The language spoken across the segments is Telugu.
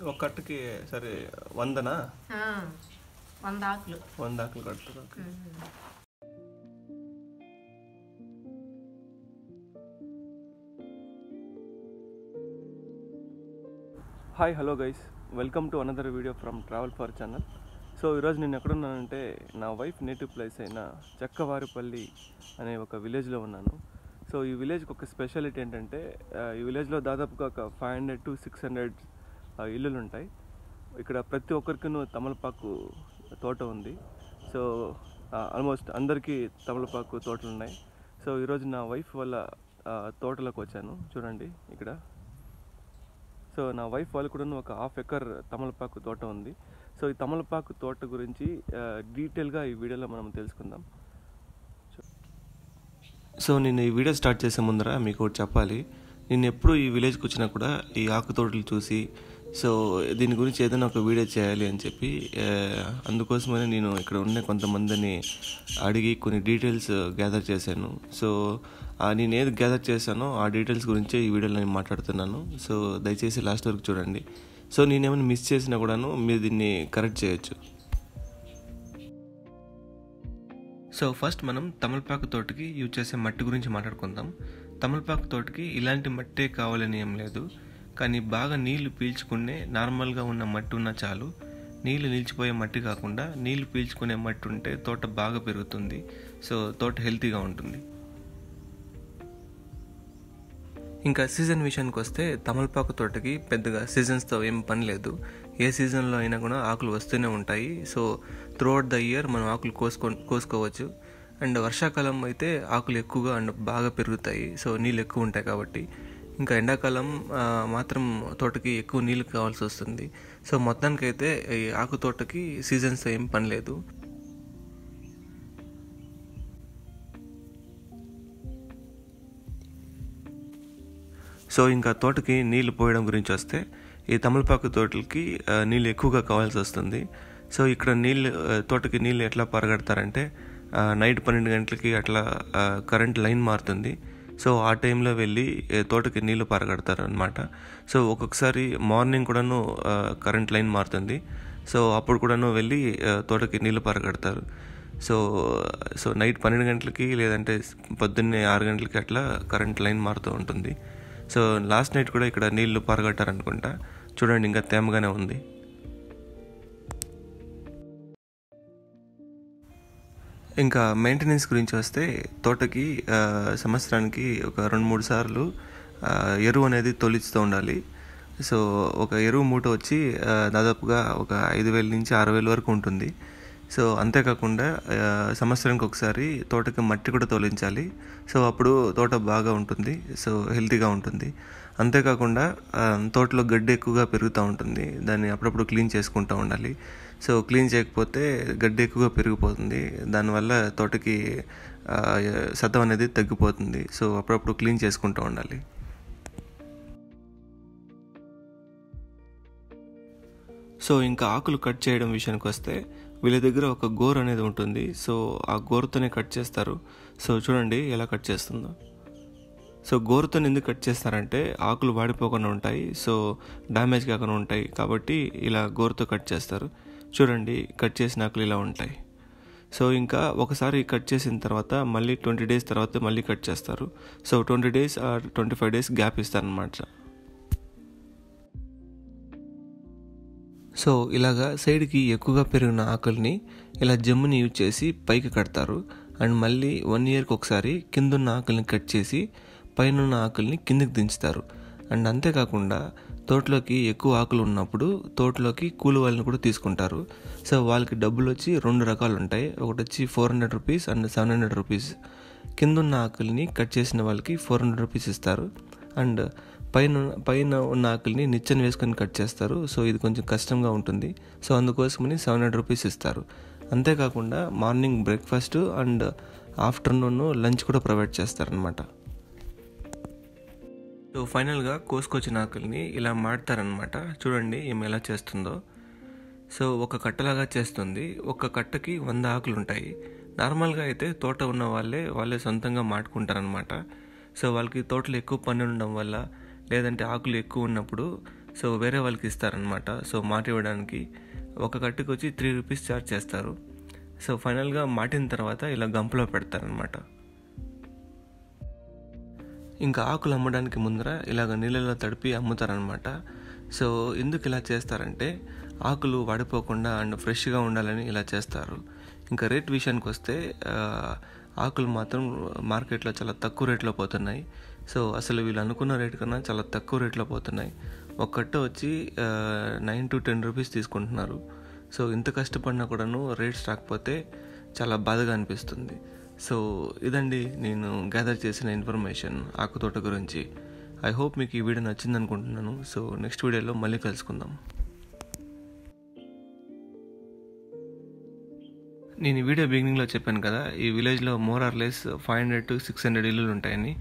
ఒక కట్టకి సరే 100నా? 100 ఆకులు. 100 ఆకులు కడతారు. Hi, hello guys, welcome to another video from travel for channel. So ఈరోజు నేను ఎక్కడున్నానంటే నా వైఫ్ నేటివ్ ప్లేస్ అయిన చక్కవారిపల్లి అనే ఒక విలేజ్లో ఉన్నాను. సో ఈ విలేజ్కి ఒక స్పెషాలిటీ ఏంటంటే ఈ విలేజ్లో దాదాపుగా ఒక 500 to 600 ఇల్లులు ఉంటాయి. ఇక్కడ ప్రతి ఒక్కరికి తమలపాకు తోట ఉంది. సో ఆల్మోస్ట్ అందరికీ తమలపాకు తోటలు ఉన్నాయి. సో ఈరోజు నా వైఫ్ వాళ్ళ తోటలోకి వచ్చాను. చూడండి ఇక్కడ. సో నా వైఫ్ వాళ్ళు కూడా ఒక 1/2 ఎకర్ తమలపాకు తోట ఉంది. సో ఈ తమలపాకు తోట గురించి డీటెయిల్గా ఈ వీడియోలో మనం తెలుసుకుందాం. సో నేను ఈ వీడియో స్టార్ట్ చేసే ముందర మీకు ఒకటి చెప్పాలి. నేను ఎప్పుడు ఈ విలేజ్కి వచ్చినా కూడా ఈ ఆకు తోటలు చూసి సో దీని గురించి ఏదైనా ఒక వీడియో చేయాలి అని చెప్పి అందుకోసమనే నేను ఇక్కడ ఉన్న కొంతమందిని అడిగి కొన్ని డీటెయిల్స్ గ్యాదర్ చేశాను. సో నేను ఏది గ్యాదర్ చేశానో ఆ డీటెయిల్స్ గురించే ఈ వీడియోలో నేను మాట్లాడుతున్నాను. సో దయచేసి లాస్ట్ వరకు చూడండి. సో నేనేమైనా మిస్ చేసినా కూడాను మీరు దీన్ని కరెక్ట్ చేయొచ్చు. సో ఫస్ట్ మనం తమలపాకు తోటకి యూజ్ చేసే మట్టి గురించి మాట్లాడుకుందాం. తమలపాకు తోటకి ఇలాంటి మట్టే కావాలని ఏం లేదు, కానీ బాగా నీళ్లు పీల్చుకునే నార్మల్గా ఉన్న మట్టి ఉన్నా చాలు. నీళ్లు నిలిచిపోయే మట్టి కాకుండా నీళ్లు పీల్చుకునే మట్టి ఉంటే తోట బాగా పెరుగుతుంది. సో తోట హెల్తీగా ఉంటుంది. ఇంకా సీజన్ విషయానికి వస్తే తమలపాకు తోటకి పెద్దగా సీజన్స్తో ఏం పని లేదు. ఏ సీజన్లో అయినా కూడా ఆకులు వస్తూనే ఉంటాయి. సో త్రూఅవుట్ ద ఇయర్ మనం ఆకులు కోసుకోవచ్చు. అండ్ వర్షాకాలం అయితే ఆకులు ఎక్కువగా అండ్ బాగా పెరుగుతాయి. సో నీళ్ళు ఎక్కువ ఉంటాయి కాబట్టి. ఇంకా ఎండాకాలం మాత్రం తోటకి ఎక్కువ నీళ్ళు కావాల్సి వస్తుంది. సో మొత్తానికైతే ఈ ఆకు తోటకి సీజన్స్తో ఏం పని లేదు. సో ఇంకా తోటకి నీళ్లు పోయడం గురించి వస్తే ఈ తమలపాకు తోటలకి నీళ్ళు ఎక్కువగా కావాల్సి వస్తుంది. సో ఇక్కడ తోటకి నీళ్ళు ఎట్లా పరగడతారంటే నైట్ 12 గంటలకి అట్లా కరెంట్ లైన్ మారుతుంది. సో ఆ టైంలో వెళ్ళి తోటకి నీళ్లు పరగడతారు అనమాట. సో ఒక్కొక్కసారి మార్నింగ్ కూడాను కరెంట్ లైన్ మారుతుంది. సో అప్పుడు కూడాను వెళ్ళి తోటకి నీళ్లు పరగడతారు. సో నైట్ 12 గంటలకి లేదంటే పొద్దున్నే 6 గంటలకి అట్లా కరెంట్ లైన్ మారుతూ ఉంటుంది. సో లాస్ట్ నైట్ కూడా ఇక్కడ నీళ్లు పరగట్టారనుకుంటా. చూడండి, ఇంకా తేమగానే ఉంది. ఇంకా మెయింటెనెన్స్ గురించి వస్తే తోటకి సంవత్సరానికి ఒక 2-3 సార్లు ఎరువు అనేది తొలిస్తూ ఉండాలి. సో ఒక ఎరువు మూట వచ్చి దాదాపుగా ఒక 5,000 నుంచి 6,000 వరకు ఉంటుంది. సో అంతేకాకుండా సంవత్సరానికి ఒకసారి తోటకి మట్టి కూడా తోలించాలి. సో అప్పుడు తోట బాగా ఉంటుంది. సో హెల్తీగా ఉంటుంది. అంతేకాకుండా తోటలో గడ్డి ఎక్కువగా పెరుగుతూ ఉంటుంది. దాన్ని అప్పుడప్పుడు క్లీన్ చేసుకుంటూ ఉండాలి. సో క్లీన్ చేయకపోతే గడ్డి ఎక్కువగా పెరిగిపోతుంది. దానివల్ల తోటకి సత్వం అనేది తగ్గిపోతుంది. సో అప్పుడప్పుడు క్లీన్ చేసుకుంటూ ఉండాలి. సో ఇంకా ఆకులు కట్ చేయడం విషయానికి వస్తే వీళ్ళ దగ్గర ఒక గోరు అనేది ఉంటుంది. సో ఆ గోరుతోనే కట్ చేస్తారు. సో చూడండి ఎలా కట్ చేస్తుందో. సో గోరుతో ఎందుకు కట్ చేస్తారంటే ఆకులు వాడిపోకుండా ఉంటాయి. సో డ్యామేజ్ కాకుండా ఉంటాయి కాబట్టి ఇలా గోరుతో కట్ చేస్తారు. చూడండి, కట్ చేసిన ఆకులు ఇలా ఉంటాయి. సో ఇంకా ఒకసారి కట్ చేసిన తర్వాత మళ్ళీ 20 days తర్వాత మళ్ళీ కట్ చేస్తారు. So 20 days or 25 days gap ఇస్తారనమాట. సో ఇలాగా సైడ్కి ఎక్కువగా పెరిగిన ఆకుల్ని ఇలా జమ్ముని యూజ్ చేసి పైకి కడతారు. అండ్ మళ్ళీ 1 yearకి ఒకసారి కిందున్న ఆకుల్ని కట్ చేసి పైన ఉన్న ఆకుల్ని కిందకి దించుతారు. అండ్ అంతేకాకుండా తోటలోకి ఎక్కువ ఆకులు ఉన్నప్పుడు తోటలోకి కూలి వాళ్ళని కూడా తీసుకుంటారు. సో వాళ్ళకి డబ్బులు వచ్చి 2 రకాలు ఉంటాయి. ఒకటి వచ్చి 400 rupees అండ్ 700 rupees. కింద ఉన్న ఆకుల్ని కట్ చేసిన వాళ్ళకి 400 rupees ఇస్తారు. అండ్ పైన ఉన్న ఆకుల్ని నిచ్చెన వేసుకొని కట్ చేస్తారు. సో ఇది కొంచెం కష్టంగా ఉంటుంది. సో అందుకోసమని 700 rupees ఇస్తారు. అంతేకాకుండా morning breakfast and afternoon lunch కూడా ప్రొవైడ్ చేస్తారనమాట. సో ఫైనల్గా కోసుకొచ్చిన ఆకుల్ని ఇలా మాడతారనమాట. చూడండి ఏమి ఎలా చేస్తుందో. సో ఒక కట్టలాగా చేస్తుంది. ఒక కట్టకి 100 ఆకులు ఉంటాయి. నార్మల్గా అయితే తోట ఉన్న వాళ్ళే సొంతంగా మాడుకుంటారనమాట. సో వాళ్ళకి తోటలో ఎక్కువ పని ఉండడం వల్ల లేదంటే ఆకులు ఎక్కువ ఉన్నప్పుడు సో వేరే వాళ్ళకి ఇస్తారనమాట. సో మాట ఇవ్వడానికి ఒక కట్టుకు వచ్చి 3 రూపీస్ ఛార్జ్ చేస్తారు. సో ఫైనల్గా మాటిన తర్వాత ఇలా గంపలో పెడతారనమాట. ఇంకా ఆకులు అమ్మడానికి ముందర ఇలాగ నీళ్ళలో తడిపి అమ్ముతారనమాట. సో ఎందుకు ఇలా చేస్తారంటే ఆకులు వాడిపోకుండా అండ్ ఫ్రెష్గా ఉండాలని ఇలా చేస్తారు. ఇంకా రేట్ విషయానికి వస్తే ఆకులు మాత్రం మార్కెట్లో చాలా తక్కువ రేట్లో పోతున్నాయి. సో అసలు వీళ్ళు అనుకున్న రేట్ కన్నా చాలా తక్కువ రేట్లో పోతున్నాయి. ఒక కట్ట వచ్చి 9 to 10 రూపీస్ తీసుకుంటున్నారు. సో ఇంత కష్టపడినా కూడాను రేట్స్ రాకపోతే చాలా బాధగా అనిపిస్తుంది. సో ఇదండి నేను గ్యాదర్ చేసిన ఇన్ఫర్మేషన్ ఆకుతోట గురించి. ఐ హోప్ మీకు ఈ వీడియో నచ్చింది అనుకుంటున్నాను. సో నెక్స్ట్ వీడియోలో మళ్ళీ కలుసుకుందాం. నేను ఈ వీడియో బిగినింగ్లో చెప్పాను కదా, ఈ విలేజ్లో మోర్ ఆర్ లెస్ 500 to 600 ఇల్లులు ఉంటాయని.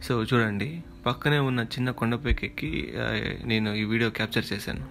సో చూడండి, పక్కనే ఉన్న చిన్న కొండపైకి ఎక్కి నేను ఈ వీడియో క్యాప్చర్ చేశాను.